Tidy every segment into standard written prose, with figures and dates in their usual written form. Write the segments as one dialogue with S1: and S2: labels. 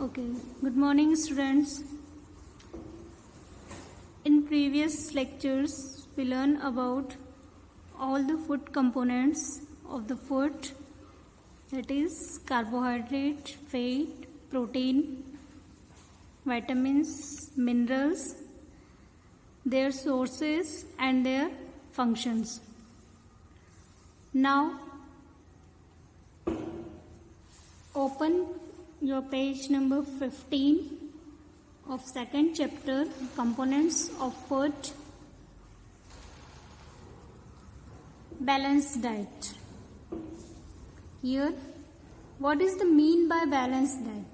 S1: Okay, good morning students. In previous lectures, we learned about all the food components of the food, that is carbohydrate, fat, protein, vitamins, minerals, their sources and their functions. Now, open your page number 15 of second chapter, components of food, balanced diet. Here, what is the mean by balanced diet?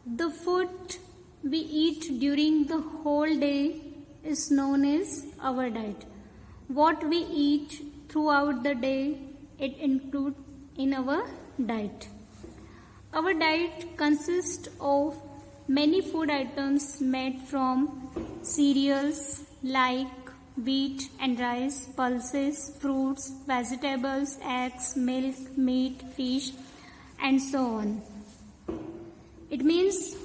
S1: The food we eat during the whole day is known as our diet. What we eat throughout the day, it includes in our diet. Our diet consists of many food items made from cereals like wheat and rice, pulses, fruits, vegetables, eggs, milk, meat, fish, and so on. It means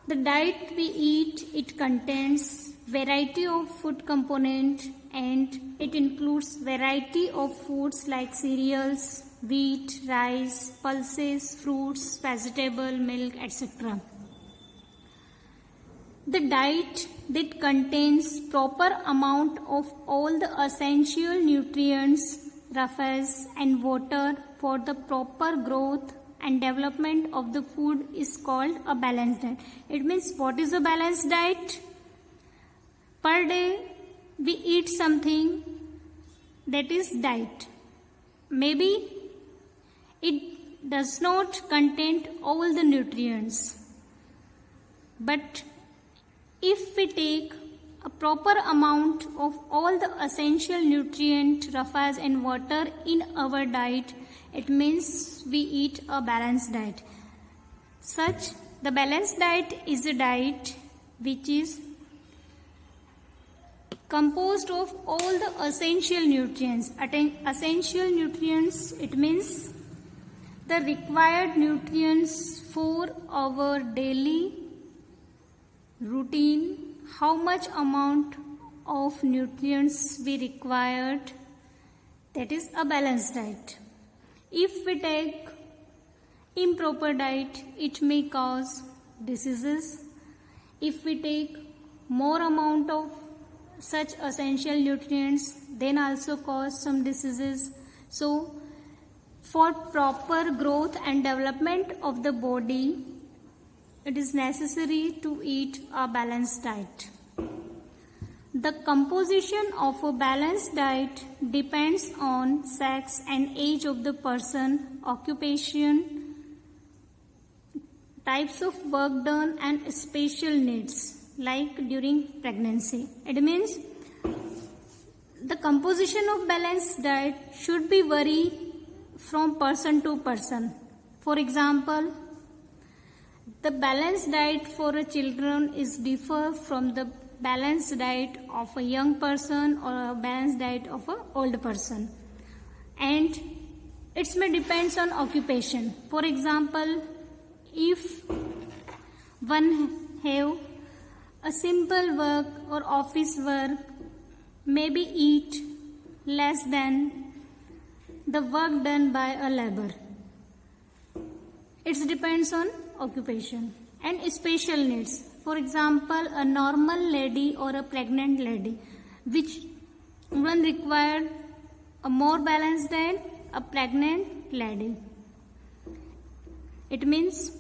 S1: the diet we eat, it contains variety of food component and it includes variety of foods like cereals, wheat, rice, pulses, fruits, vegetable, milk, etc. The diet that contains proper amount of all the essential nutrients, roughage and water for the proper growth and development of the food is called a balanced diet. It means what is a balanced diet? Per day we eat something that is diet. Maybe it does not contain all the nutrients, but if we take a proper amount of all the essential nutrient, roughage and water in our diet, it means we eat a balanced diet. Such, the balanced diet is a diet which is composed of all the essential nutrients. Essential nutrients, it means the required nutrients for our daily routine, how much amount of nutrients we required, that is a balanced diet. If we take improper diet, it may cause diseases. If we take more amount of such essential nutrients, then also cause some diseases. So, for proper growth and development of the body, it is necessary to eat a balanced diet. The composition of a balanced diet depends on sex and age of the person, occupation, types of work done and special needs like during pregnancy. It means the composition of balanced diet should be vary from person to person. For example, the balanced diet for a children is differ from the balanced diet of a young person or a balanced diet of an old person. And it may depends on occupation. For example, if one have a simple work or office work, maybe eat less than the work done by a laborer. It depends on occupation and special needs. For example, a normal lady or a pregnant lady, which one required a more balanced diet, a pregnant lady. It means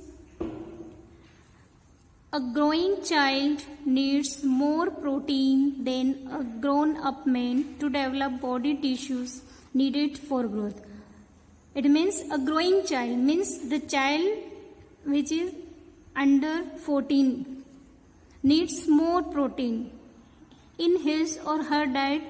S1: a growing child needs more protein than a grown-up man to develop body tissues needed for growth. It means a growing child means the child which is under 14 needs more protein. In his or her diet,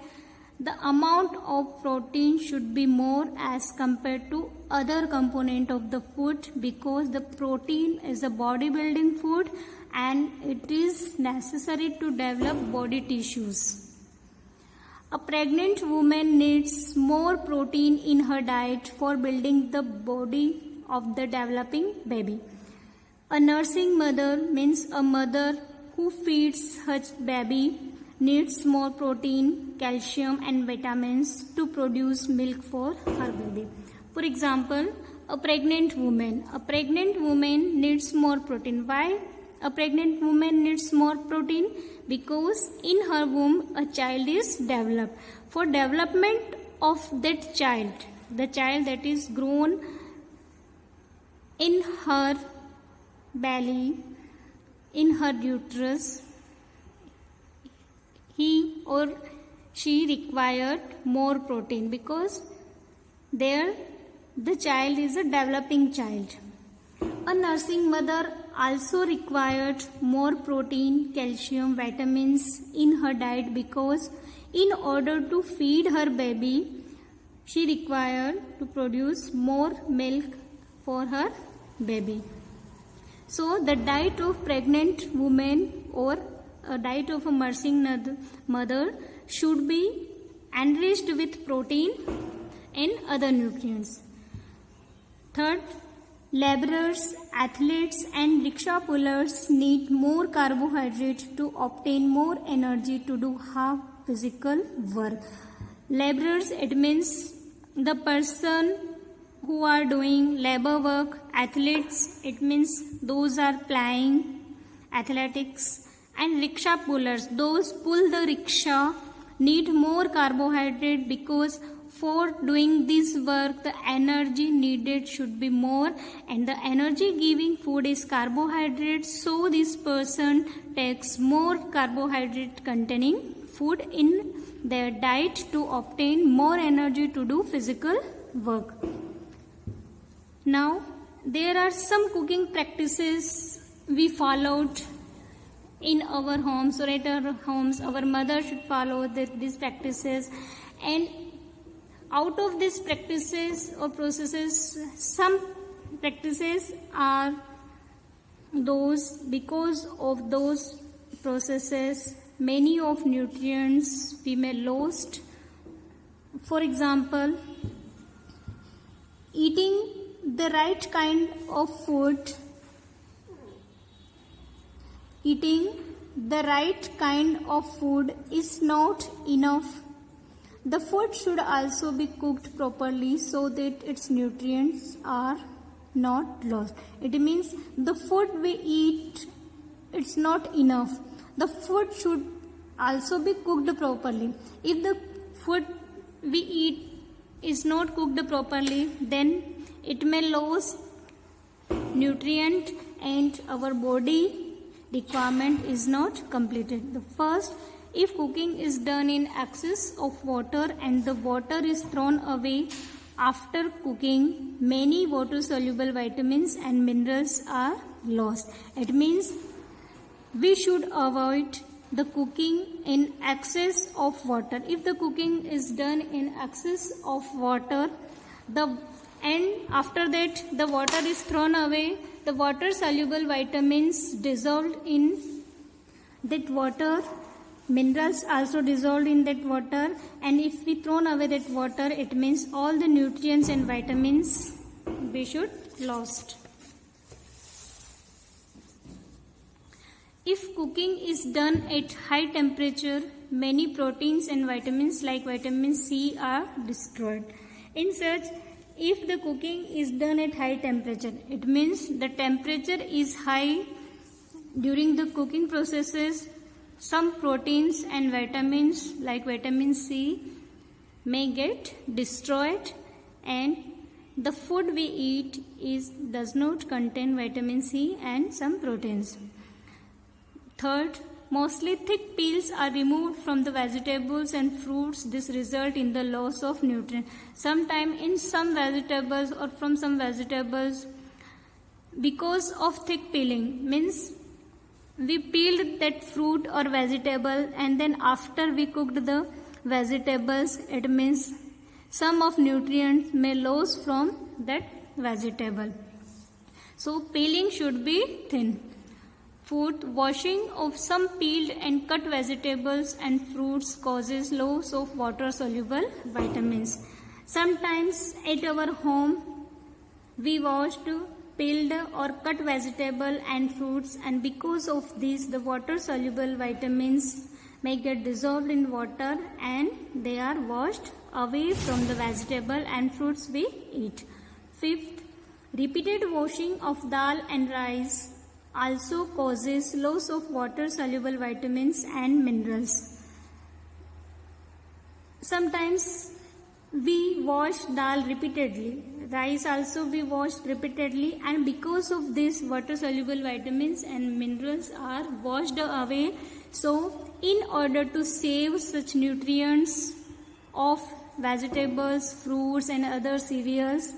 S1: the amount of protein should be more as compared to other component of the food, because the protein is a bodybuilding food and it is necessary to develop body tissues. A pregnant woman needs more protein in her diet for building the body of the developing baby. A nursing mother means a mother who feeds her baby needs more protein, calcium and vitamins to produce milk for her baby. For example, a pregnant woman. A pregnant woman needs more protein. Why a pregnant woman needs more protein? Because in her womb a child is developed. For development of that child, the child that is grown in her belly, in her uterus, he or she required more protein because there the child is a developing child. A nursing mother also required more protein, calcium, vitamins in her diet because in order to feed her baby, she required to produce more milk for her baby. So the diet of pregnant woman or a diet of a nursing mother should be enriched with protein and other nutrients. Third, laborers, athletes and rickshaw pullers need more carbohydrate to obtain more energy to do hard physical work. Laborers, it means the person who are doing labor work. Athletes, it means those are playing athletics. And rickshaw pullers, those pull the rickshaw, need more carbohydrate because for doing this work the energy needed should be more, and the energy giving food is carbohydrate, so this person takes more carbohydrate containing food in their diet to obtain more energy to do physical work. Now there are some cooking practices we followed in our homes or at our homes. Our mother should follow these practices, and out of these practices or processes, some practices are those because of those processes many of nutrients we may lost. For example, eating the right kind of food, eating the right kind of food is not enough. The food should also be cooked properly so that its nutrients are not lost. It means the food we eat, it's not enough. The food should also be cooked properly. If the food we eat is not cooked properly, then it may lose nutrient and our body requirement is not completed. The first, if cooking is done in excess of water and the water is thrown away after cooking, many water soluble vitamins and minerals are lost. It means we should avoid the cooking in excess of water. If the cooking is done in excess of water, and after that the water is thrown away, the water soluble vitamins dissolved in that water, minerals also dissolved in that water, and if we thrown away that water, it means all the nutrients and vitamins we should lost. If cooking is done at high temperature, many proteins and vitamins like vitamin C are destroyed. In such, if the cooking is done at high temperature, it means the temperature is high during the cooking processes, some proteins and vitamins like vitamin C may get destroyed, and the food we eat does not contain vitamin C and some proteins. Third, mostly thick peels are removed from the vegetables and fruits. This result in the loss of nutrients. Sometimes in some vegetables or from some vegetables, because of thick peeling, means we peeled that fruit or vegetable and then after we cooked the vegetables, it means some of nutrients may lose from that vegetable. So peeling should be thin. Fourth, washing of some peeled and cut vegetables and fruits causes loss of water soluble vitamins. Sometimes at our home we washed peeled or cut vegetable and fruits, and because of this the water soluble vitamins may get dissolved in water and they are washed away from the vegetable and fruits we eat. Fifth, repeated washing of dal and rice also causes loss of water soluble vitamins and minerals. Sometimes we wash dal repeatedly, rice also we wash repeatedly, and because of this water soluble vitamins and minerals are washed away. So in order to save such nutrients of vegetables, fruits and other cereals,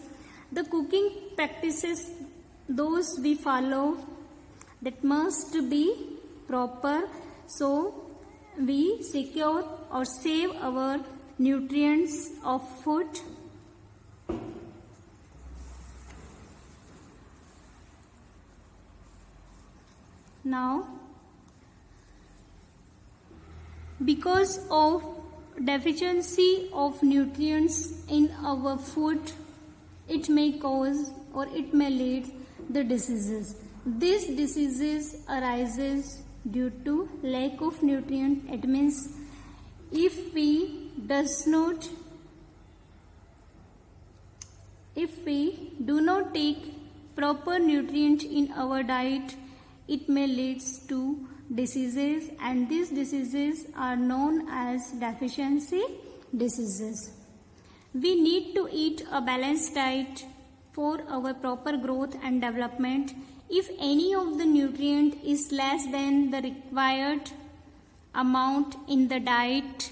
S1: the cooking practices those we follow that must be proper, so we secure or save our nutrients of food. Now, because of deficiency of nutrients in our food, it may cause or it may lead the diseases. These diseases arises due to lack of nutrient. It means if we do not take proper nutrient in our diet, it may lead to diseases, and these diseases are known as deficiency diseases. We need to eat a balanced diet for our proper growth and development. If any of the nutrient is less than the required amount in the diet,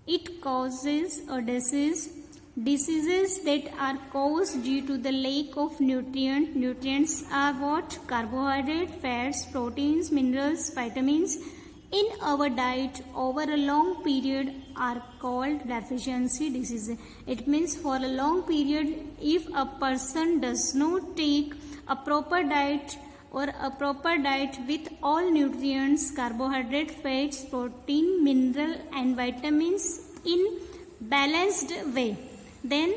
S1: it causes a disease. Diseases that are caused due to the lack of nutrient. Nutrients are what? Carbohydrate, fats, proteins, minerals, vitamins in our diet over a long period are called deficiency diseases. It means for a long period, if a person does not take a proper diet or a proper diet with all nutrients, carbohydrate, fats, protein, mineral and vitamins in balanced way, then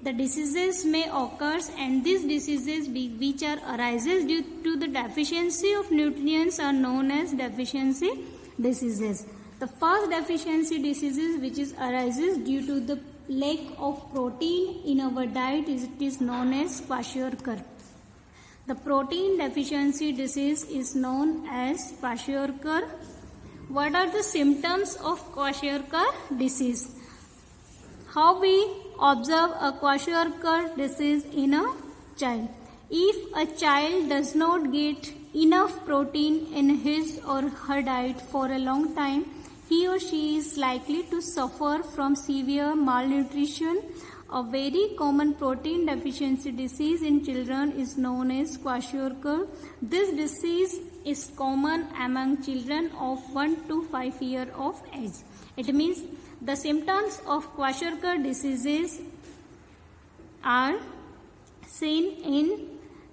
S1: the diseases may occur, and these diseases which are arises due to the deficiency of nutrients are known as deficiency diseases. The first deficiency diseases which is arises due to the lack of protein in our diet is known as kwashiorkor. The protein deficiency disease is known as kwashiorkor. What are the symptoms of kwashiorkor disease? How we observe a kwashiorkor disease in a child? If a child does not get enough protein in his or her diet for a long time, he or she is likely to suffer from severe malnutrition. A very common protein deficiency disease in children is known as kwashiorkor. This disease is common among children of 1 to 5 years of age. It means the symptoms of kwashiorkor diseases are seen in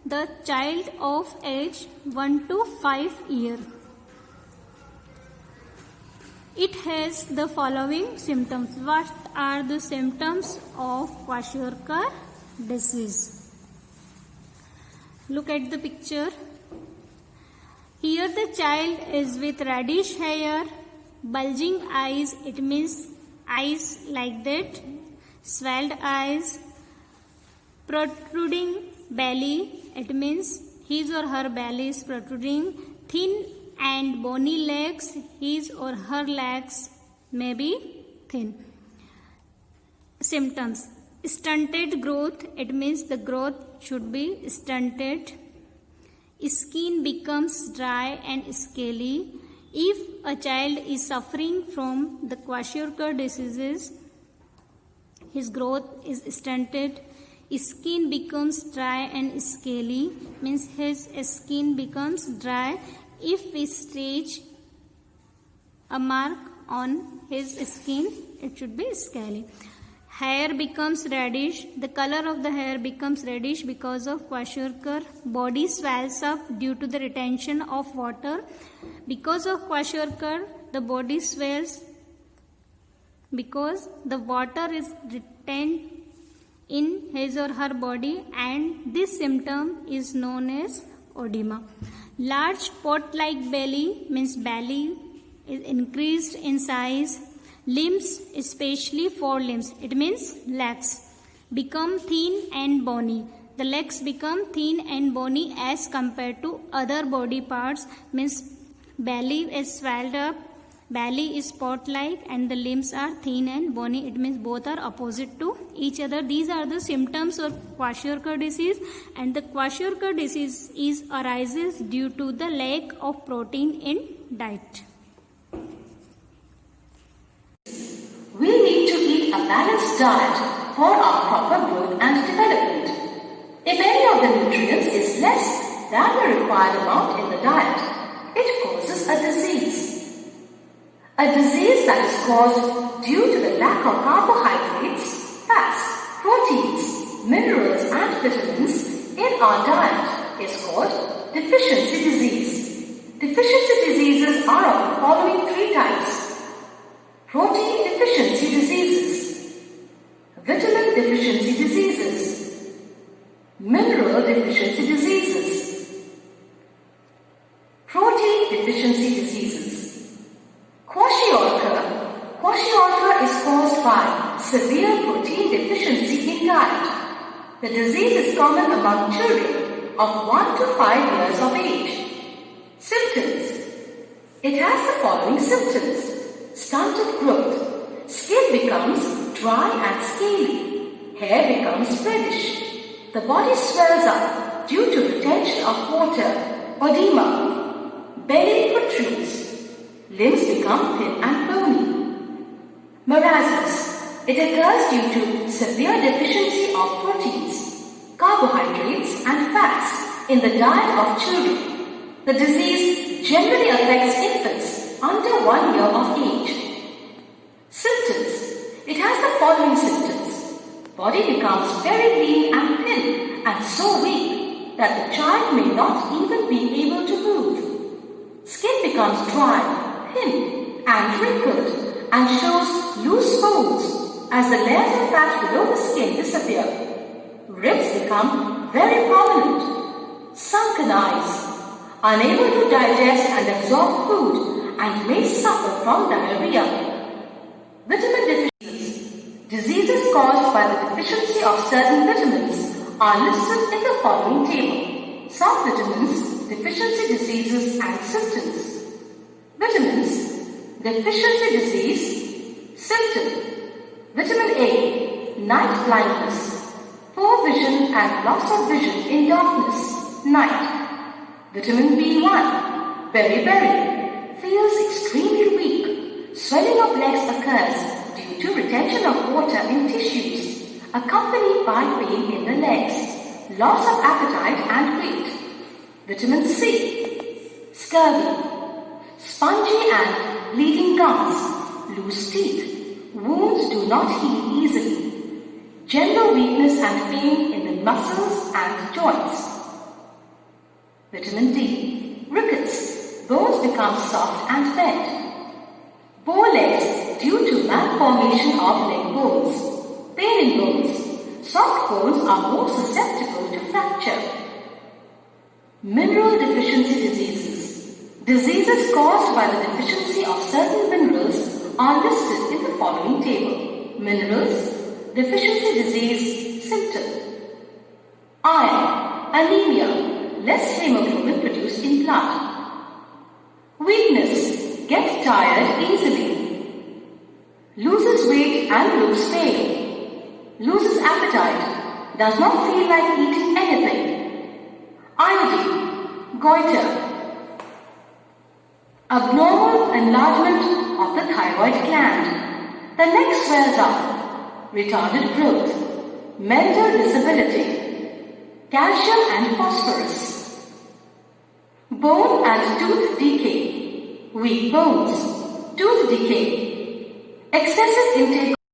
S1: the child of age 1 to 5 years. It has the following symptoms. What are the symptoms of kwashiorkor disease? Look at the picture. Here the child is with reddish hair, bulging eyes, it means eyes like that, swelled eyes, protruding belly, it means his or her belly is protruding, thin and bony legs, his or her legs may be thin. Symptoms: stunted growth, it means the growth should be stunted. Skin becomes dry and scaly. If a child is suffering from the kwashiorkor diseases, his growth is stunted, skin becomes dry and scaly, means his skin becomes dry. If we stretch a mark on his skin, it should be scaly. Hair becomes reddish. The color of the hair becomes reddish because of kwashiorkor. Body swells up due to the retention of water. Because of kwashiorkor, the body swells because the water is retained in his or her body, and this symptom is known as edema. Large pot-like belly means belly is increased in size. Limbs, especially forelimbs, it means legs, become thin and bony. The legs become thin and bony as compared to other body parts, means belly is swelled up, belly is pot-like, and the limbs are thin and bony. It means both are opposite to each other. These are the symptoms of Kwashiorkor disease, and the Kwashiorkor disease arises due to the lack of protein in diet.
S2: We need to eat a balanced diet for our proper growth and development. If any of the nutrients is less than the required amount in the diet, it causes a disease. A disease that is caused due to the lack of carbohydrates, fats, proteins, minerals and vitamins in our diet is called deficiency disease. Deficiency diseases are of the following three types: protein deficiency diseases, vitamin deficiency diseases, mineral deficiency diseases. Protein deficiency diseases. Kwashiorkor is caused by severe protein deficiency in diet. The disease is common among children of 1 to 5 years of age. Symptoms. It has the following symptoms: stunted growth, skin becomes dry and scaly, hair becomes reddish, the body swells up due to retention of water, edema, belly protrudes, limbs become thin and bony. Marasmus. It occurs due to severe deficiency of proteins, carbohydrates and fats in the diet of children. The disease generally affects infants under 1 year of age. Symptoms. It has the following symptoms: body becomes very lean and thin and so weak that the child may not even be able to move. Skin becomes dry, thin and wrinkled and shows loose folds as the layers of fat below the skin disappear. Ribs become very prominent. Sunken eyes, unable to digest and absorb food, and may suffer from diarrhea. Vitamin deficiencies. Diseases caused by the deficiency of certain vitamins are listed in the following table. Some vitamins, deficiency diseases and symptoms. Vitamins, deficiency disease, symptom. Vitamin A, night blindness, poor vision and loss of vision in darkness, night. Vitamin B1, beriberi, feels extremely weak. Swelling of legs occurs due to retention of water in tissues, accompanied by pain in the legs, loss of appetite and weight. Vitamin C, scurvy, spongy and bleeding gums, loose teeth, wounds do not heal easily, general weakness and pain in the muscles and joints. Vitamin D, rickets, bones become soft and bent. Bow legs due to malformation of leg bones. Pain in bones, soft bones are more susceptible to fracture. Mineral deficiency diseases. Diseases caused by the deficiency of certain minerals are listed in the following table. Minerals, deficiency disease, symptom. Iron, anemia, less hemoglobin produced in blood. Weakness, get tired easily. Loses weight and looks pale. Loses appetite, does not feel like eating anything. Iodine, goiter. Abnormal enlargement of the thyroid gland. The neck swells up. Retarded growth. Mental disability. Calcium and phosphorus. Bone and tooth decay. Weak bones. Tooth decay. Excessive intake